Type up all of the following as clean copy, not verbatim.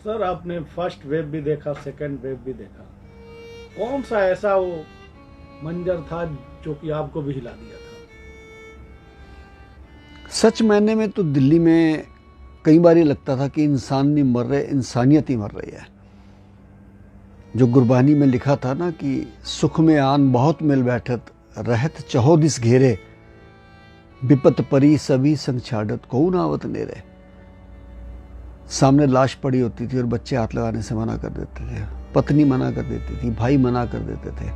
Sir आपने first wave भी देखा, सेकंड वेव भी देखा, कौन सा ऐसा वो मंजर था जो कि आपको भी हिला दिया था? सच मायने में तो दिल्ली में कई बार ये लगता था कि इंसान नहीं मर रहे, इंसानियत ही मर रही है। जो गुरबानी में लिखा था ना कि सुख में आन बहुत मिल बैठत, रहत चहोदिस घेरे, विपत परी सभी संग छाड़त को नावत नेरे। सामने लाश पड़ी होती थी और बच्चे हाथ लगाने से मना कर देते थे, पत्नी मना कर देती थी, भाई मना कर देते थे।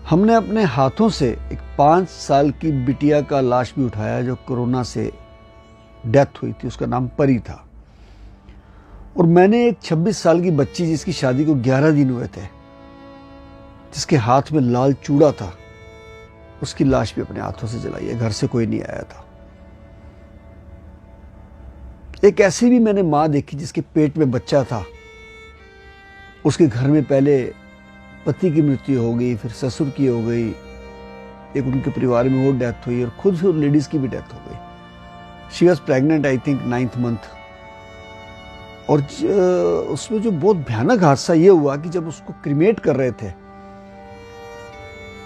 हमने अपने हाथों से एक 5 साल की बिटिया का लाश भी उठाया जो कोरोना से डेथ हुई थी, उसका नाम परी था। और मैंने एक 26 साल की बच्ची जिसकी शादी को 11 दिन हुए थे, जिसके हाथ में लाल चूड़ा था, उसकी लाश भी अपने हाथों से जलाई है। घर से कोई नहीं आया था। एक ऐसी भी मैंने मां देखी जिसके पेट में बच्चा था, उसके घर में पहले पति की मृत्यु हो गई, फिर ससुर की हो गई, एक उनके परिवार में वो डेथ हुई और खुद से लेडीज की भी डेथ हो गई। She was pregnant I think 9th month. और उसमें जो बहुत भयानक हादसा ये हुआ कि जब उसको क्रीमेट कर रहे थे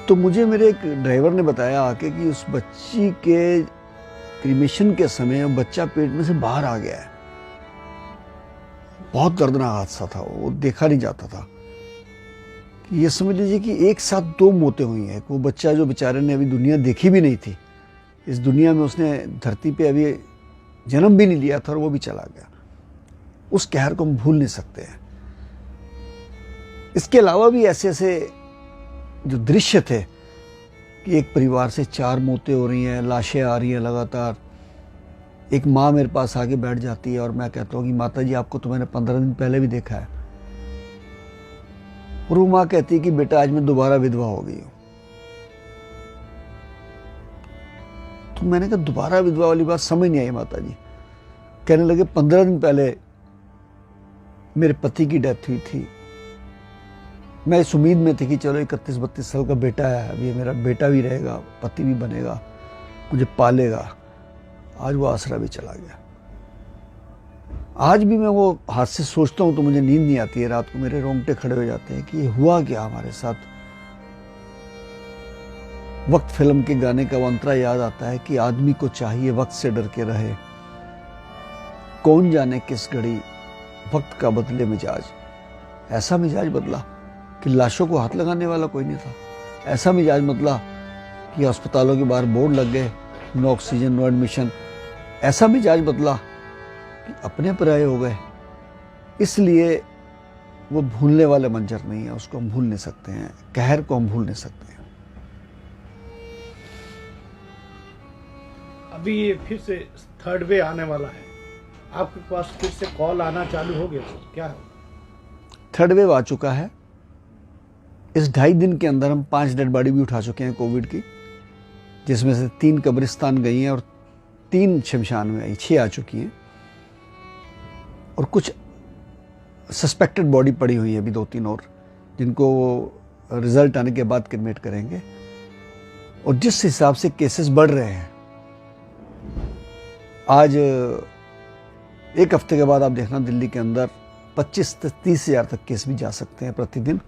तो मुझे मेरे एक ड्राइवर ने बताया आके कि उस बच्ची के क्रीमेशन के समय बच्चा पेट में से बाहर आ गया है। बहुत दर्दनाक हादसा था, वो देखा नहीं जाता था। ये समझ लीजिए कि एक साथ 2 मौतें हुई हैं। वो बच्चा जो बेचारे ने अभी दुनिया देखी भी नहीं थी, इस दुनिया में उसने धरती पे अभी जन्म भी नहीं लिया था और वो भी चला गया। उस कहर को हम भूल नहीं सकते हैं। इसके अलावा भी ऐसे ऐसे जो दृश्य थे कि एक परिवार से 4 मौतें हो रही हैं, लाशें आ रही हैं लगातार। एक माँ मेरे पास आके बैठ जाती है और मैं कहता हूँ कि माता जी आपको तो मैंने 15 दिन पहले भी देखा है। और वो माँ कहती है कि बेटा आज मैं दोबारा विधवा हो गई हूँ। तो मैंने कहा दोबारा विधवा वाली बात समझ नहीं आई माता जी। कहने लगे 15 दिन पहले मेरे पति की डेथ हुई थी। मैं इस उम्मीद में थी कि चलो 31-32 साल का बेटा है, अभी मेरा बेटा भी रहेगा, पति भी बनेगा, मुझे पालेगा। आज वो आसरा भी चला गया। आज भी मैं वो हादसे सोचता हूं तो मुझे नींद नहीं आती है। रात को मेरे रोंगटे खड़े हो जाते हैं कि ये हुआ क्या हमारे साथ। वक्त फिल्म के गाने का वो अंतरा याद आता है कि आदमी को चाहिए वक्त से डर के रहे, कौन जाने किस घड़ी वक्त का बदले मिजाज। ऐसा मिजाज बदला कि लाशों को हाथ लगाने वाला कोई नहीं था। ऐसा मिजाज बदला कि अस्पतालों के बाहर बोर्ड लग गए, नो ऑक्सीजन नो एडमिशन। ऐसा मिजाज बदला कि अपने पराये हो गए। इसलिए वो भूलने वाले मंजर नहीं है, उसको हम भूल नहीं सकते हैं, कहर को हम भूल नहीं सकते हैं। अभी ये फिर से 3rd वे आने वाला है, आपके पास फिर से कॉल आना चालू हो गया सर, क्या है? 3rd वेव आ चुका है। इस 2.5 दिन के अंदर हम 5 डेड बॉडी भी उठा चुके हैं कोविड की, जिसमें से 3 कब्रिस्तान गई हैं और 3 शमशान में आई, 6 आ चुकी हैं। और कुछ सस्पेक्टेड बॉडी पड़ी हुई है अभी 2-3 और, जिनको रिजल्ट आने के बाद क्रिमेट करेंगे। और जिस हिसाब से केसेस बढ़ रहे हैं, आज 1 हफ्ते के बाद आप देखना दिल्ली के अंदर 25 से 30 हज़ार तक केस भी जा सकते हैं प्रतिदिन।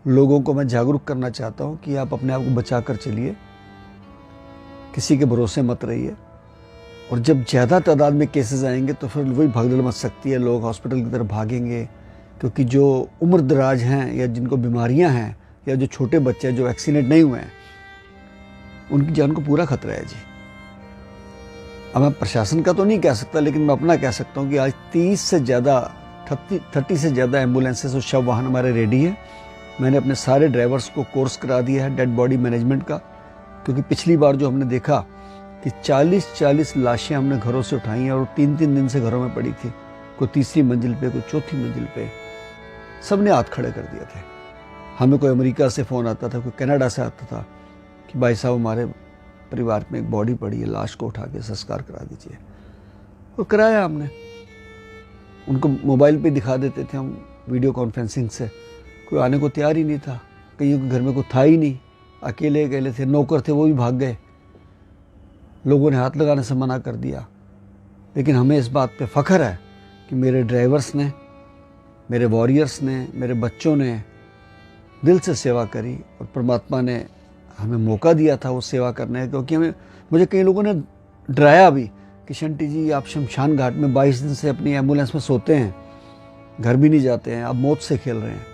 लोगों को मैं जागरूक करना चाहता हूं कि आप अपने आप को बचा कर चलिए, किसी के भरोसे मत रहिए। और जब ज़्यादा तादाद में केसेस आएंगे तो फिर वही भगदड़ मच सकती है, लोग हॉस्पिटल की तरफ भागेंगे। क्योंकि जो उम्र दराज हैं या जिनको बीमारियां हैं या जो छोटे बच्चे हैं जो वैक्सीनेट नहीं हुए हैं, उनकी जान को पूरा खतरा है जी। अब मैं प्रशासन का तो नहीं कह सकता, लेकिन मैं अपना कह सकता हूँ कि आज 30 से ज़्यादा 30 से ज़्यादा एम्बुलेंसेस और शव वाहन हमारे रेडी हैं। मैंने अपने सारे ड्राइवर्स को कोर्स करा दिया है डेड बॉडी मैनेजमेंट का। क्योंकि पिछली बार जो हमने देखा कि 40-40 लाशें हमने घरों से उठाई हैं और 3-3 दिन से घरों में पड़ी थी, कोई 3री मंजिल पे, कोई 4थी मंजिल पे, सब ने हाथ खड़े कर दिए थे। हमें कोई अमेरिका से फ़ोन आता था, कोई कनाडा से आता था कि भाई साहब हमारे परिवार में एक बॉडी पड़ी है, लाश को उठा के संस्कार करा दीजिए। और कराया हमने। उनको मोबाइल पे दिखा देते थे हम वीडियो कॉन्फ्रेंसिंग से। कोई आने को तैयार ही नहीं था, कईयों के घर में कोई था ही नहीं, अकेले अकेले थे, नौकर थे वो भी भाग गए, लोगों ने हाथ लगाने से मना कर दिया। लेकिन हमें इस बात पे फख्र है कि मेरे ड्राइवर्स ने, मेरे वॉरियर्स ने, मेरे बच्चों ने दिल से सेवा करी और परमात्मा ने हमें मौका दिया था वो सेवा करने का। क्योंकि मुझे कई लोगों ने डराया भी कि शंटी जी आप शमशान घाट में 22 दिन से अपनी एम्बुलेंस में सोते हैं, घर भी नहीं जाते हैं, आप मौत से खेल रहे हैं।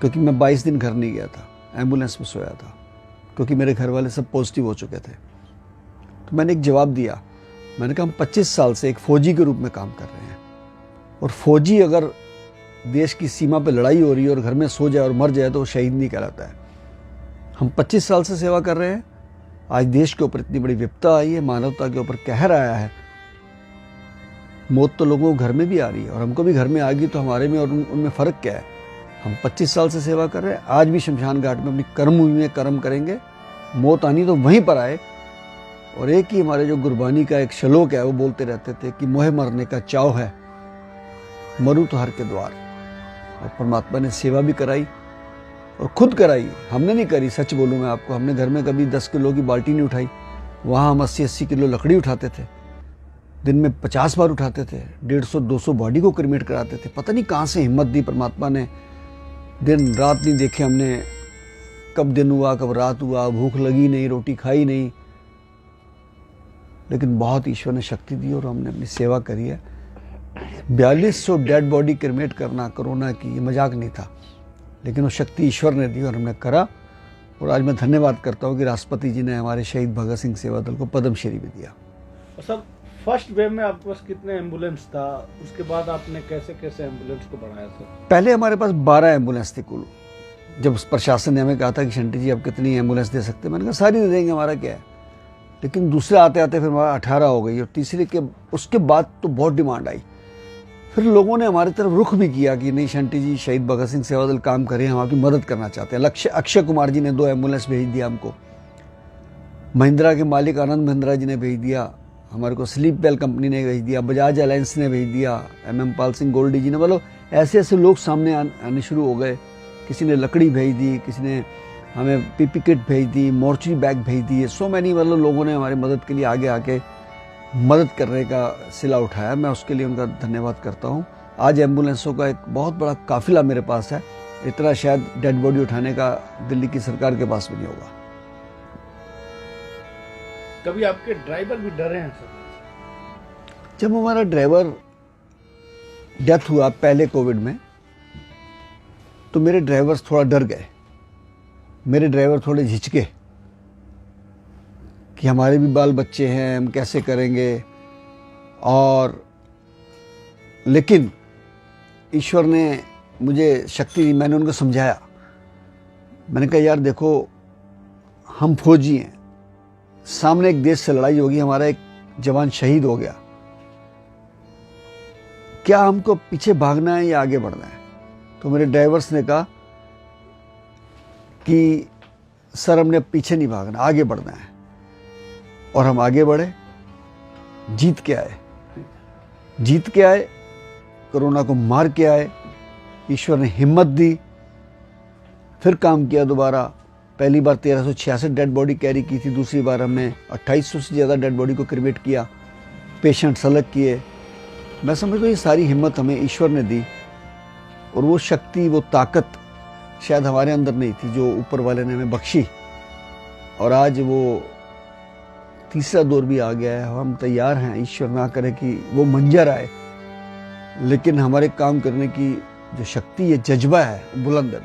क्योंकि मैं 22 दिन घर नहीं गया था, एम्बुलेंस में सोया था, क्योंकि मेरे घर वाले सब पॉजिटिव हो चुके थे। तो मैंने एक जवाब दिया, मैंने कहा हम 25 साल से एक फौजी के रूप में काम कर रहे हैं, और फौजी अगर देश की सीमा पे लड़ाई हो रही है और घर में सो जाए और मर जाए तो वो शहीद नहीं कहलाता है। हम 25 साल से सेवा कर रहे हैं। आज देश के ऊपर इतनी बड़ी विपदा आई है, मानवता के ऊपर कहर आया है, मौत तो लोगों को घर में भी आ रही है और हमको भी घर में आ गई, तो हमारे में और उनमें फ़र्क क्या है। हम 25 साल से सेवा कर रहे हैं, आज भी शमशान घाट में अपनी कर्म भूमि में कर्म करेंगे। मौत आनी तो वहीं पर आए। और एक ही हमारे जो गुरबानी का एक श्लोक है, वो बोलते रहते थे कि मोहे मरने का चाव है, मरूं तो हर के द्वार। और परमात्मा ने सेवा भी कराई और खुद कराई, हमने नहीं करी। सच बोलूं मैं आपको, हमने घर में कभी 10 किलो की बाल्टी नहीं उठाई। वहाँ हम 80-80 किलो लकड़ी उठाते थे, दिन में 50 बार उठाते थे, 150-200 बॉडी को क्रिमेट कराते थे। पता नहीं कहाँ से हिम्मत दी परमात्मा ने, दिन रात नहीं देखे हमने, कब दिन हुआ कब रात हुआ, भूख लगी नहीं, रोटी खाई नहीं, लेकिन बहुत ईश्वर ने शक्ति दी और हमने अपनी सेवा करी है। 4200 डेड बॉडी क्रिमेट करना कोरोना की, ये मजाक नहीं था, लेकिन वो शक्ति ईश्वर ने दी और हमने करा। और आज मैं धन्यवाद करता हूँ कि राष्ट्रपति जी ने हमारे शहीद भगत सिंह सेवा दल को पद्मश्री भी दिया। सर, फर्स्ट वेव में आपके पास कितने एम्बुलेंस था, उसके बाद आपने कैसे कैसे एम्बुलेंस को बढ़ाया सर? पहले हमारे पास 12 एम्बुलेंस थी कुल। जब प्रशासन ने हमें कहा था कि शंटी जी आप कितनी एम्बुलेंस दे सकते हैं, मैंने कहा सारी दे देंगे, हमारा क्या है। लेकिन दूसरे आते आते फिर हमारा 18 हो गई और तीसरे के उसके बाद तो बहुत डिमांड आई। फिर लोगों ने हमारी तरफ रुख भी किया कि नहीं शंटी जी, शहीद भगत सिंह सेवा दल काम करें, हम आपकी मदद करना चाहते हैं। अक्षय कुमार जी ने 2 एम्बुलेंस भेज दिया हमको, महिंद्रा के मालिक आनंद महिंद्रा जी ने भेज दिया, हमारे को स्लीप वेल कंपनी ने भेज दिया, बजाज अलायंस ने भेज दिया, MM पाल सिंह गोल्डी जी ने, मतलब ऐसे ऐसे लोग सामने आने शुरू हो गए। किसी ने लकड़ी भेज दी, किसी ने हमें PP किट भेज दी, मोर्चरी बैग भेज दिए। सो मैनी मतलब लोगों ने हमारी मदद के लिए आगे आके मदद करने का सिला उठाया। मैं उसके लिए उनका धन्यवाद करता हूँ। आज एम्बुलेंसों का एक बहुत बड़ा काफिला मेरे पास है, इतना शायद डेड बॉडी उठाने का दिल्ली की सरकार के पास भी नहीं होगा। कभी आपके ड्राइवर भी डरे हैं सर? जब हमारा ड्राइवर डेथ हुआ पहले कोविड में, तो मेरे ड्राइवर्स थोड़ा डर गए, मेरे ड्राइवर थोड़े झिझके कि हमारे भी बाल बच्चे हैं, हम कैसे करेंगे। और लेकिन ईश्वर ने मुझे शक्ति दी, मैंने उनको समझाया। मैंने कहा यार देखो, हम फौजी हैं, सामने एक देश से लड़ाई होगी, हमारा एक जवान शहीद हो गया, क्या हमको पीछे भागना है या आगे बढ़ना है? तो मेरे ड्राइवर्स ने कहा कि सर हमने पीछे नहीं भागना, आगे बढ़ना है। और हम आगे बढ़े, जीत के आए, कोरोना को मार के आए। ईश्वर ने हिम्मत दी, फिर काम किया दोबारा। पहली बार 1366 डेड बॉडी कैरी की थी, दूसरी बार हमने 2800 से ज़्यादा डेड बॉडी को क्रिमेट किया, पेशेंट्स अलग किए। मैं समझता हूँ ये सारी हिम्मत हमें ईश्वर ने दी, और वो शक्ति, वो ताकत शायद हमारे अंदर नहीं थी जो ऊपर वाले ने हमें बख्शी। और आज वो तीसरा दौर भी आ गया है, हम तैयार हैं। ईश्वर ना करे कि वो मंजर आए, लेकिन हमारे काम करने की जो शक्ति, ये जज्बा है, बुलंद है।